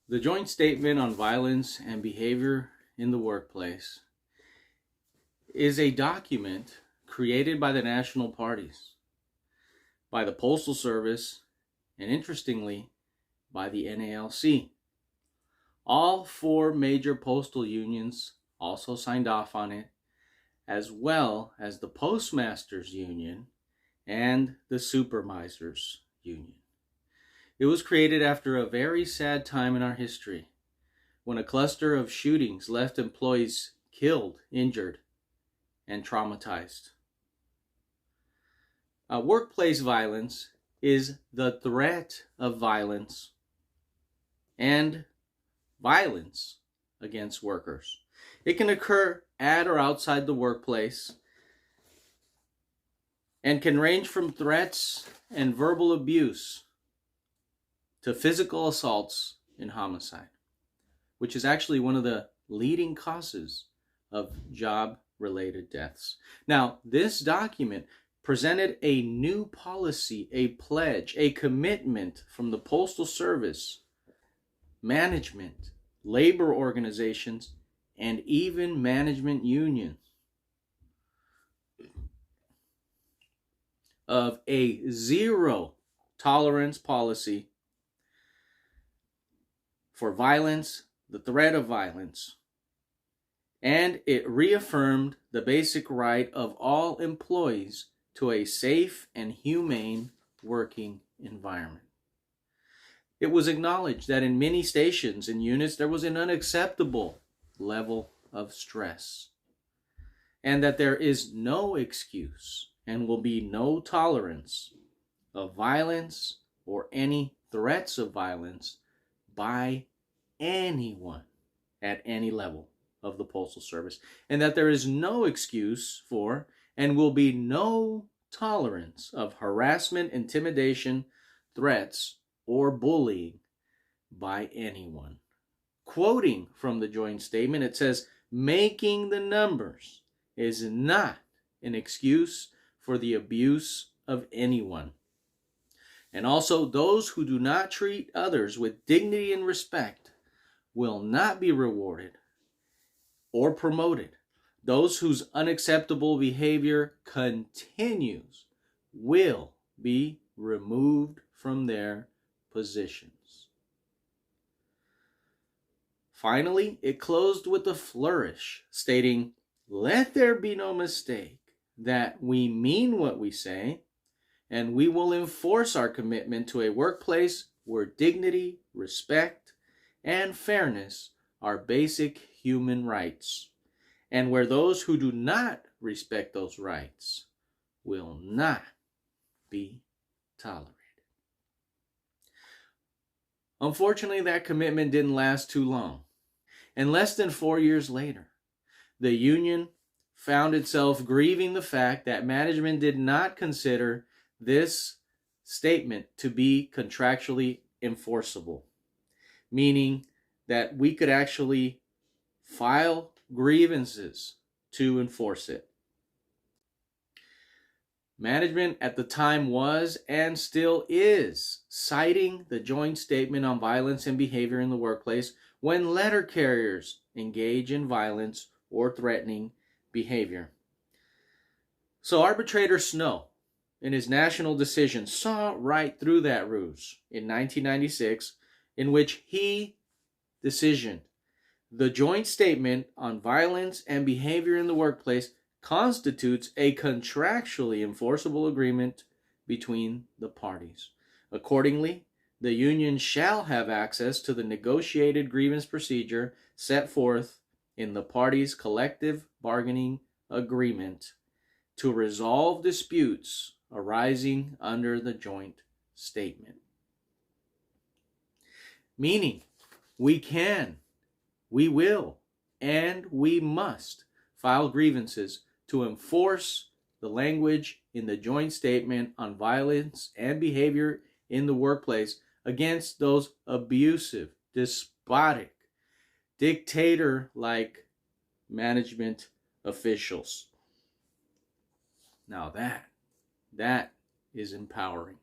The Joint Statement on Violence and Behavior in the Workplace is a document created by the national parties, by the Postal Service, and interestingly, by the NALC. All four major postal unions also signed off on it, as well as the Postmasters Union and the Supervisors Union. It was created after a very sad time in our history, when a cluster of shootings left employees killed, injured, and traumatized. Workplace violence is the threat of violence and violence against workers. It can occur at or outside the workplace and can range from threats and verbal abuse to physical assaults and homicide, which is actually one of the leading causes of job-related deaths. Now, this document presented a new policy, a pledge, a commitment from the Postal Service, management, labor organizations, and even management unions of a zero tolerance policy for violence, the threat of violence, and it reaffirmed the basic right of all employees to a safe and humane working environment. It was acknowledged that in many stations and units there was an unacceptable level of stress, and that there is no excuse and will be no tolerance of violence or any threats of violence by anyone at any level of the Postal Service, and that there is no excuse for and will be no tolerance of harassment, intimidation, threats, or bullying by anyone. Quoting from the joint statement, it says, "Making the numbers is not an excuse for the abuse of anyone. And also, those who do not treat others with dignity and respect will not be rewarded or promoted. Those whose unacceptable behavior continues will be removed from their positions." Finally, it closed with a flourish, stating, "Let there be no mistake that we mean what we say, and we will enforce our commitment to a workplace where dignity, respect, and fairness are basic human rights, and where those who do not respect those rights will not be tolerated." Unfortunately, that commitment didn't last too long. And less than 4 years later, the union found itself grieving the fact that management did not consider this statement to be contractually enforceable, meaning that we could actually file grievances to enforce it. Management at the time was and still is citing the Joint Statement on Violence and Behavior in the Workplace when letter carriers engage in violence or threatening behavior. So arbitrator Snow, in his national decision, saw right through that ruse in 1996, in which he decisioned the Joint Statement on Violence and Behavior in the Workplace constitutes a contractually enforceable agreement between the parties. Accordingly, the union shall have access to the negotiated grievance procedure set forth in the parties' collective bargaining agreement to resolve disputes arising under the joint statement. Meaning, we can, we will, and we must file grievances to enforce the language in the Joint Statement on Violence and Behavior in the Workplace against those abusive, despotic, dictator-like management officials. Now that is empowering.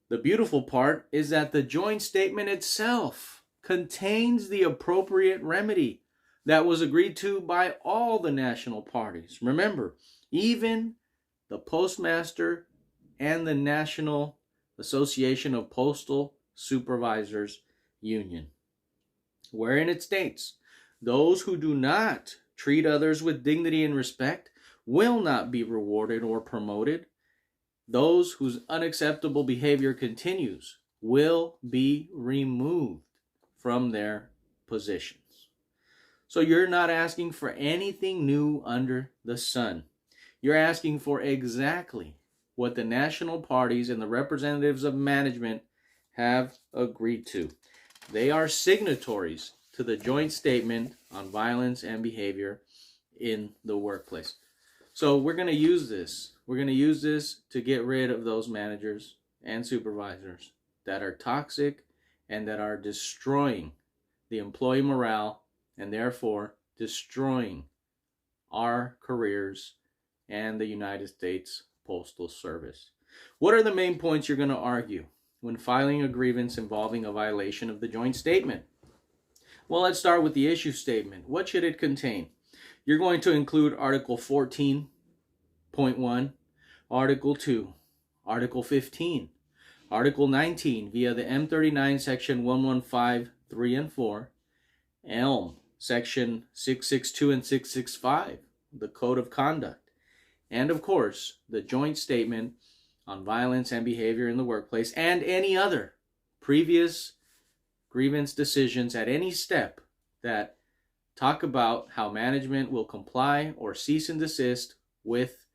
The beautiful part is that the Joint Statement itself contains the appropriate remedy that was agreed to by all the national parties. Remember, even the postmaster and the National Association of Postal Supervisors Union, wherein it states, those who do not treat others with dignity and respect will not be rewarded or promoted. Those whose unacceptable behavior continues will be removed from their positions. So you're not asking for anything new under the sun. You're asking for exactly what the national parties and the representatives of management have agreed to. They are signatories to the joint statement on violence and behavior in the workplace. So we're going to use this. We're going to use this to get rid of those managers and supervisors that are toxic and that are destroying the employee morale and therefore destroying our careers and the United States Postal Service. What are the main points you're going to argue when filing a grievance involving a violation of the joint statement? Well, let's start with the issue statement. What should it contain? You're going to include Article 14.1, Article 2, Article 15, Article 19 via the M39 Section 115, 3 and 4, ELM Section 662 and 665, the Code of Conduct, and of course, the joint statement on violence and behavior in the workplace, and any other previous grievance decisions at any step that talk about how management will comply or cease and desist with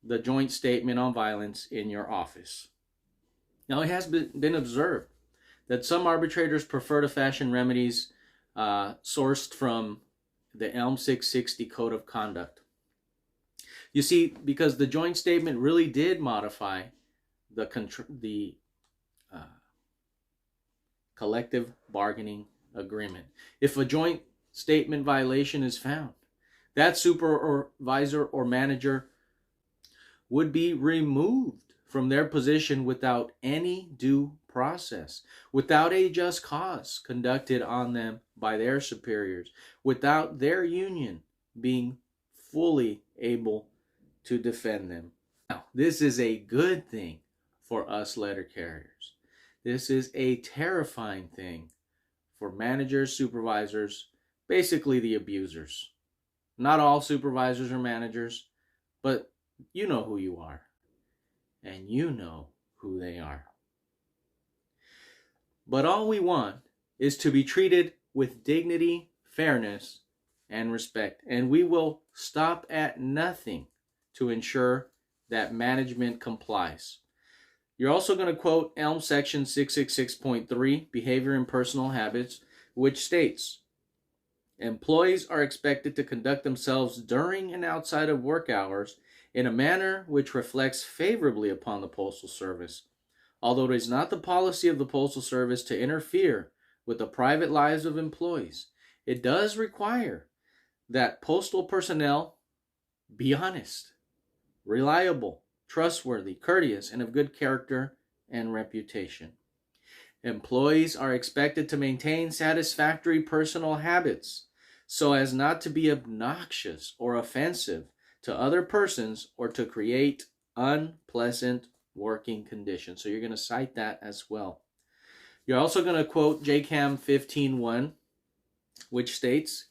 the joint statement on violence in your office. Now, it has been observed that some arbitrators prefer to fashion remedies sourced from the ELM 660 Code of Conduct. You see, because the joint statement really did modify the collective bargaining agreement. If a joint statement violation is found, that supervisor or manager would be removed from their position without any due process, without a just cause conducted on them by their superiors, without their union being fully able to defend them. Now, this is a good thing for us letter carriers. This is a terrifying thing for managers, supervisors, basically the abusers. Not all supervisors or managers, but you know who you are, and you know who they are. But all we want is to be treated with dignity, fairness, and respect, and we will stop at nothing to ensure that management complies. You're also going to quote ELM Section 666.3, Behavior and Personal Habits, which states, employees are expected to conduct themselves during and outside of work hours in a manner which reflects favorably upon the Postal Service. Although it is not the policy of the Postal Service to interfere with the private lives of employees, it does require that postal personnel be honest, reliable, trustworthy, courteous, and of good character and reputation. Employees are expected to maintain satisfactory personal habits so as not to be obnoxious or offensive to other persons or to create unpleasant working conditions. So you're going to cite that as well. You're also going to quote JCAM 15.1, which states,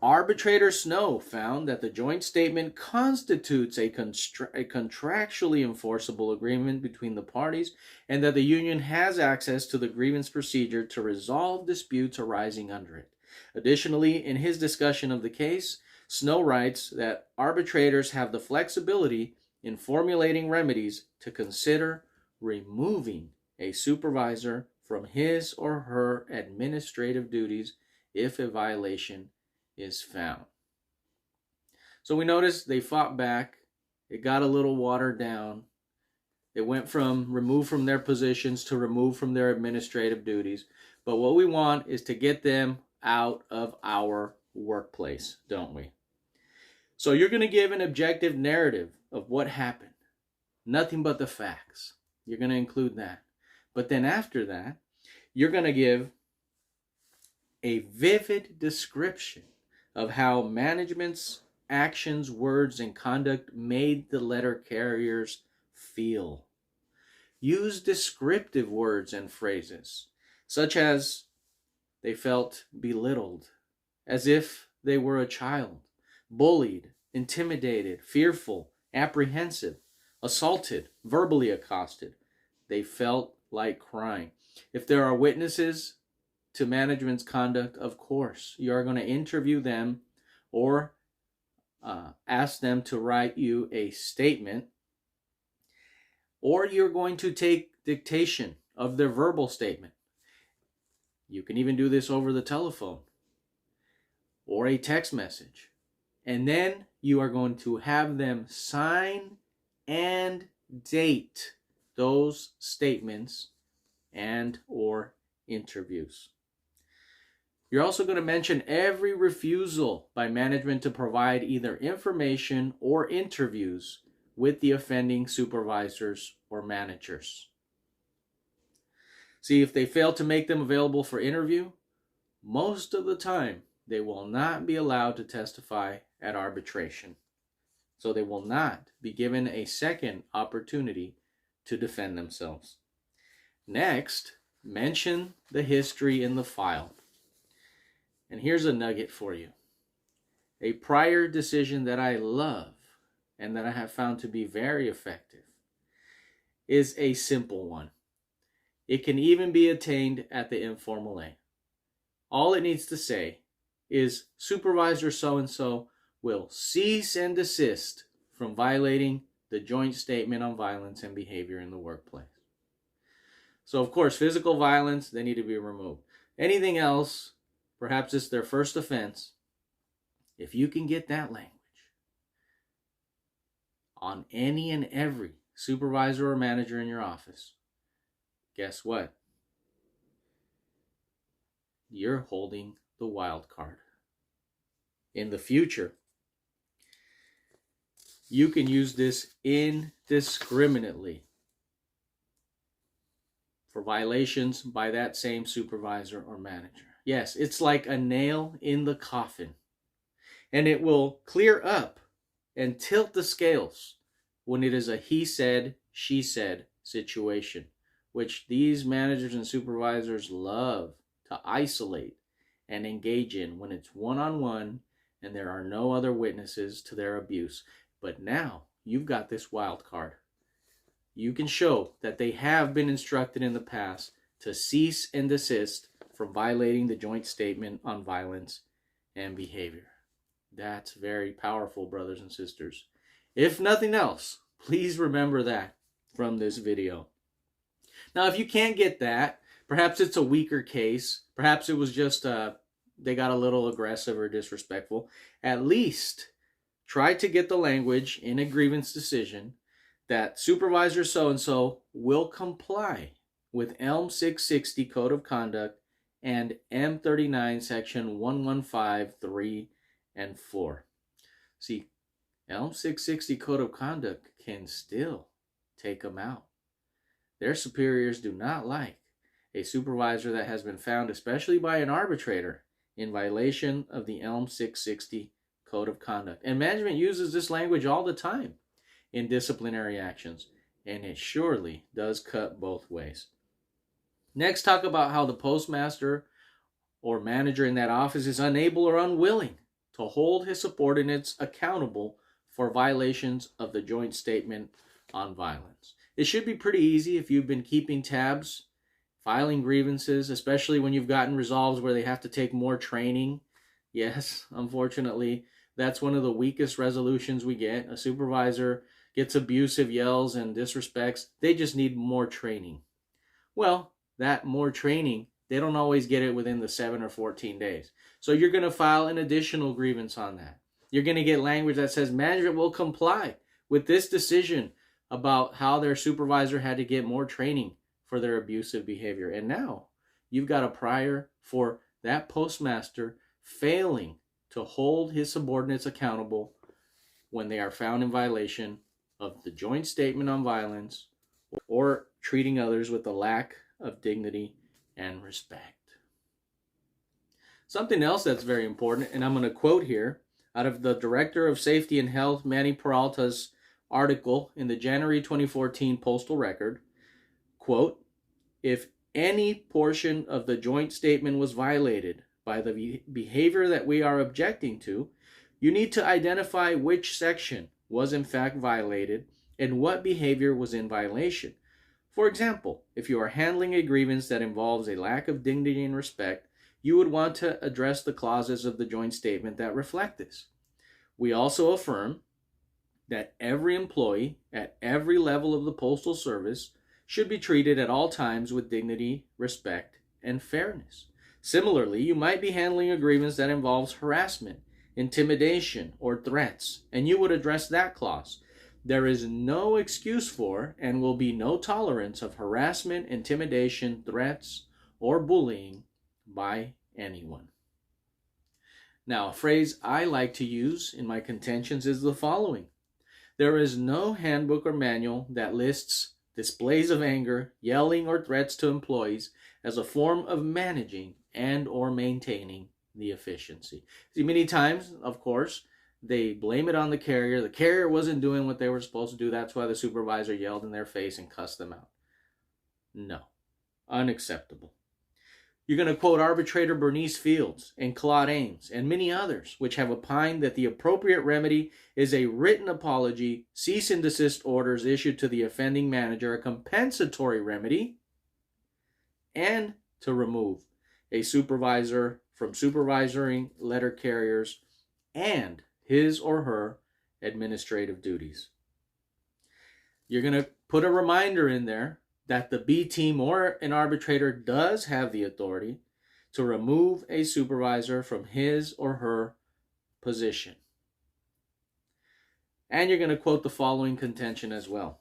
Arbitrator Snow found that the joint statement constitutes a contractually enforceable agreement between the parties and that the union has access to the grievance procedure to resolve disputes arising under it. Additionally, in his discussion of the case, Snow writes that arbitrators have the flexibility in formulating remedies to consider removing a supervisor from his or her administrative duties if a violation is found. So we notice they fought back. It got a little watered down. It went from removed from their positions to removed from their administrative duties. But what we want is to get them out of our workplace, don't we? So you're going to give an objective narrative of what happened. Nothing but the facts. You're going to include that. But then after that, you're going to give a vivid description of how management's actions, words, and conduct made the letter carriers feel. Use descriptive words and phrases, such as they felt belittled, as if they were a child, bullied, intimidated, fearful, apprehensive, assaulted, verbally accosted. They felt like crying. If there are witnesses to management's conduct, of course, you are going to interview them or ask them to write you a statement, or you're going to take dictation of their verbal statement. You can even do this over the telephone or a text message. And then you are going to have them sign and date those statements and or interviews. You're also going to mention every refusal by management to provide either information or interviews with the offending supervisors or managers. See, if they fail to make them available for interview, most of the time they will not be allowed to testify at arbitration. So they will not be given a second opportunity to defend themselves. Next, mention the history in the file. And here's a nugget for you. A prior decision that I love and that I have found to be very effective is a simple one. It can even be attained at the informal A. All it needs to say is Supervisor so-and-so will cease and desist from violating the joint statement on violence and behavior in the workplace. So, of course, physical violence, they need to be removed. Anything else, perhaps it's their first offense, if you can get that language on any and every supervisor or manager in your office, guess what? You're holding the wild card. In the future, you can use this indiscriminately for violations by that same supervisor or manager. Yes, it's like a nail in the coffin. And it will clear up and tilt the scales when it is a he said, she said situation, which these managers and supervisors love to isolate and engage in when it's one-on-one and there are no other witnesses to their abuse. But now you've got this wild card. You can show that they have been instructed in the past to cease and desist from violating the joint statement on violence and behavior. That's very powerful, brothers and sisters. If nothing else, please remember that from this video. Now, if you can't get that, perhaps it's a weaker case. Perhaps it was just they got a little aggressive or disrespectful. At least try to get the language in a grievance decision that Supervisor so-and-so will comply with ELM 660 Code of Conduct and M39 Section 115, 3 and 4. See, ELM 660 Code of Conduct can still take them out. Their superiors do not like a supervisor that has been found, especially by an arbitrator, in violation of the ELM 660 Code of Conduct. And management uses this language all the time in disciplinary actions, and it surely does cut both ways. Next, talk about how the postmaster or manager in that office is unable or unwilling to hold his subordinates accountable for violations of the joint statement on violence. It should be pretty easy if you've been keeping tabs, filing grievances, especially when you've gotten resolves where they have to take more training. Yes, unfortunately, that's one of the weakest resolutions we get. A supervisor gets abusive, yells, and disrespects. They just need more training. Well, that more training, they don't always get it within the 7 or 14 days. So you're going to file an additional grievance on that. You're going to get language that says management will comply with this decision about how their supervisor had to get more training for their abusive behavior. And now you've got a prior for that postmaster failing to hold his subordinates accountable when they are found in violation of the joint statement on violence or treating others with a lack of dignity and respect. Something else that's very important, and I'm going to quote here out of the Director of Safety and Health, Manny Peralta's article in the January 2014 Postal Record, quote, "If any portion of the joint statement was violated by the behavior that we are objecting to, you need to identify which section was in fact violated and what behavior was in violation. For example, if you are handling a grievance that involves a lack of dignity and respect, you would want to address the clauses of the joint statement that reflect this. We also affirm that every employee at every level of the Postal Service should be treated at all times with dignity, respect, and fairness. Similarly, you might be handling a grievance that involves harassment, intimidation, or threats, and you would address that clause. There is no excuse for and will be no tolerance of harassment, intimidation, threats, or bullying by anyone." Now, a phrase I like to use in my contentions is the following: there is no handbook or manual that lists displays of anger, yelling, or threats to employees as a form of managing and or maintaining the efficiency. See, many times, of course, they blame it on the carrier. The carrier wasn't doing what they were supposed to do. That's why the supervisor yelled in their face and cussed them out. No, unacceptable. You're going to quote arbitrator Bernice Fields and Claude Ames and many others, which have opined that the appropriate remedy is a written apology, cease and desist orders issued to the offending manager, a compensatory remedy, and to remove a supervisor from supervising letter carriers and his or her administrative duties. You're going to put a reminder in there that the B team or an arbitrator does have the authority to remove a supervisor from his or her position. And you're going to quote the following contention as well: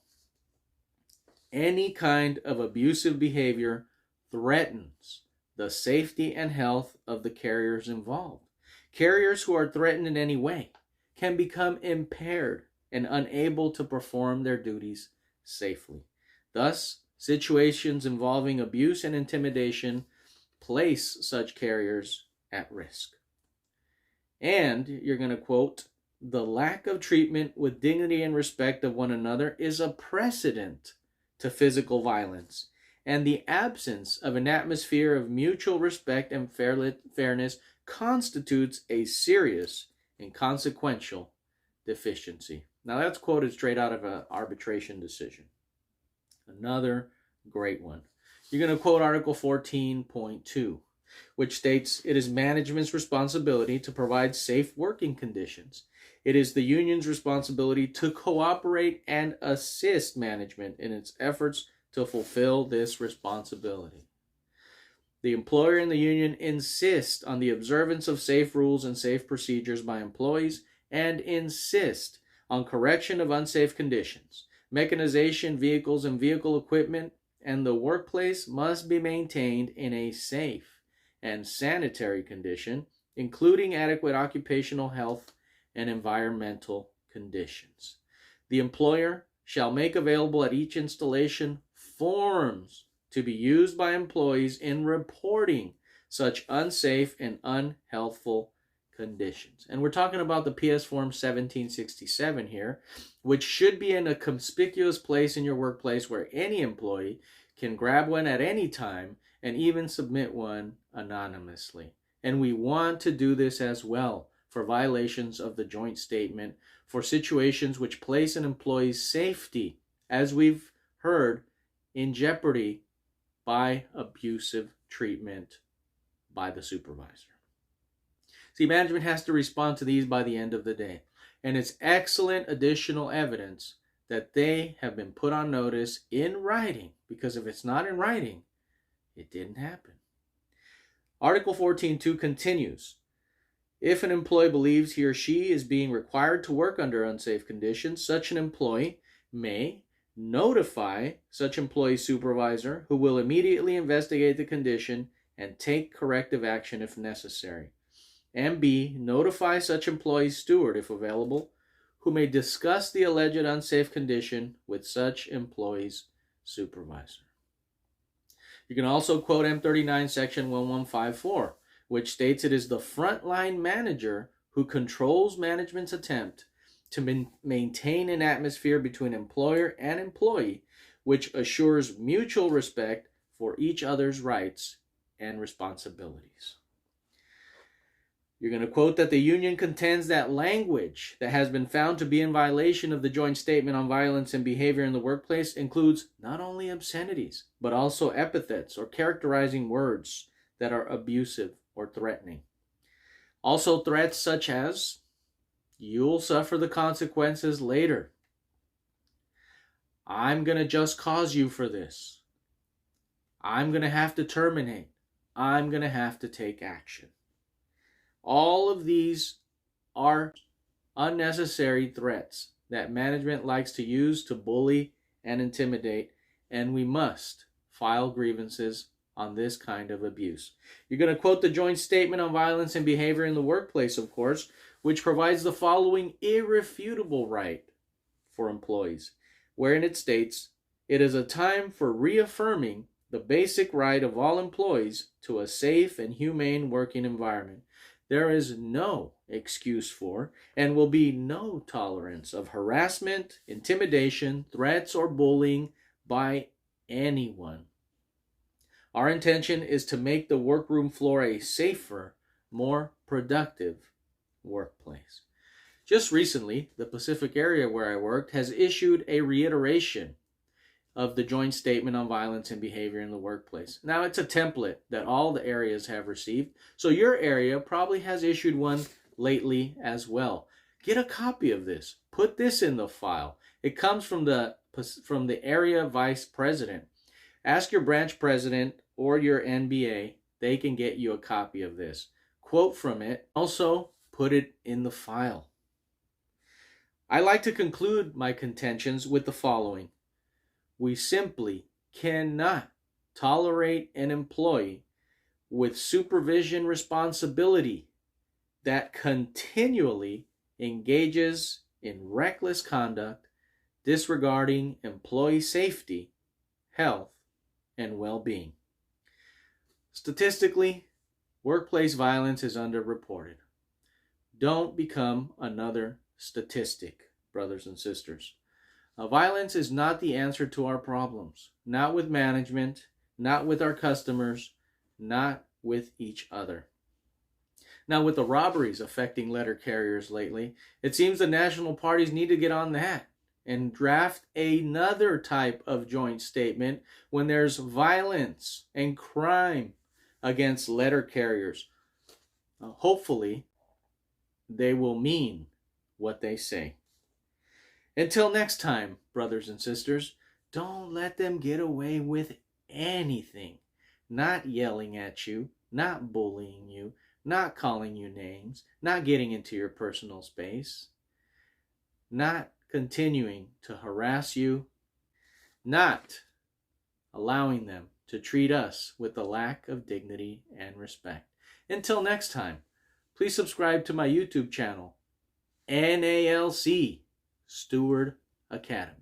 any kind of abusive behavior threatens the safety and health of the carriers involved. Carriers who are threatened in any way can become impaired and unable to perform their duties safely. Thus, situations involving abuse and intimidation place such carriers at risk. And you're going to quote, the lack of treatment with dignity and respect of one another is a precedent to physical violence, and the absence of an atmosphere of mutual respect and fairness constitutes a serious and consequential deficiency. Now that's quoted straight out of an arbitration decision. Another great one. You're going to quote Article 14.2, which states, it is management's responsibility to provide safe working conditions. It is the union's responsibility to cooperate and assist management in its efforts to fulfill this responsibility. The employer and the union insist on the observance of safe rules and safe procedures by employees and insist on correction of unsafe conditions. Mechanization, vehicles, and vehicle equipment and the workplace must be maintained in a safe and sanitary condition, including adequate occupational health and environmental conditions. The employer shall make available at each installation forms to be used by employees in reporting such unsafe and unhealthful conditions. And we're talking about the PS Form 1767 here, which should be in a conspicuous place in your workplace where any employee can grab one at any time and even submit one anonymously. And we want to do this as well for violations of the joint statement, for situations which place an employee's safety, as we've heard, in jeopardy by abusive treatment by the supervisor. See, management has to respond to these by the end of the day. And it's excellent additional evidence that they have been put on notice in writing, because if it's not in writing, it didn't happen. Article 14.2 continues. If an employee believes he or she is being required to work under unsafe conditions, such an employee may notify such employee's supervisor, who will immediately investigate the condition and take corrective action if necessary. And B, notify such employee's steward, if available, who may discuss the alleged unsafe condition with such employee's supervisor. You can also quote M39 section 1154, which states it is the frontline manager who controls management's attempt to maintain an atmosphere between employer and employee which assures mutual respect for each other's rights and responsibilities. You're going to quote that the union contends that language that has been found to be in violation of the Joint Statement on Violence and Behavior in the Workplace includes not only obscenities, but also epithets or characterizing words that are abusive or threatening. Also threats such as, "You'll suffer the consequences later," "I'm going to just cause you for this," "I'm going to have to terminate," "I'm going to have to take action." All of these are unnecessary threats that management likes to use to bully and intimidate, and we must file grievances on this kind of abuse. You're going to quote the Joint Statement on Violence and Behavior in the Workplace, of course, which provides the following irrefutable right for employees, wherein it states, "It is a time for reaffirming the basic right of all employees to a safe and humane working environment. There is no excuse for and will be no tolerance of harassment, intimidation, threats, or bullying by anyone. Our intention is to make the workroom floor a safer, more productive workplace." Just recently, the Pacific area where I worked has issued a reiteration of the Joint Statement on Violence and Behavior in the Workplace. Now, it's a template that all the areas have received, so your area probably has issued one lately as well. Get a copy of this. Put this in the file. It comes from the area vice president. Ask your branch president or your NBA. They can get you a copy of this. Quote from it. Also, put it in the file. I like to conclude my contentions with the following. We simply cannot tolerate an employee with supervision responsibility that continually engages in reckless conduct, disregarding employee safety, health, and well-being. Statistically, workplace violence is underreported. Don't become another statistic, brothers and sisters. Violence is not the answer to our problems. Not with management, not with our customers, not with each other. Now, with the robberies affecting letter carriers lately, it seems the national parties need to get on that and draft another type of joint statement when there's violence and crime against letter carriers. Hopefully, they will mean what they say. Until next time, brothers and sisters, don't let them get away with anything. Not yelling at you, not bullying you, not calling you names, not getting into your personal space, not continuing to harass you, not allowing them to treat us with the lack of dignity and respect. Until next time, please subscribe to my YouTube channel, NALC Steward Academy.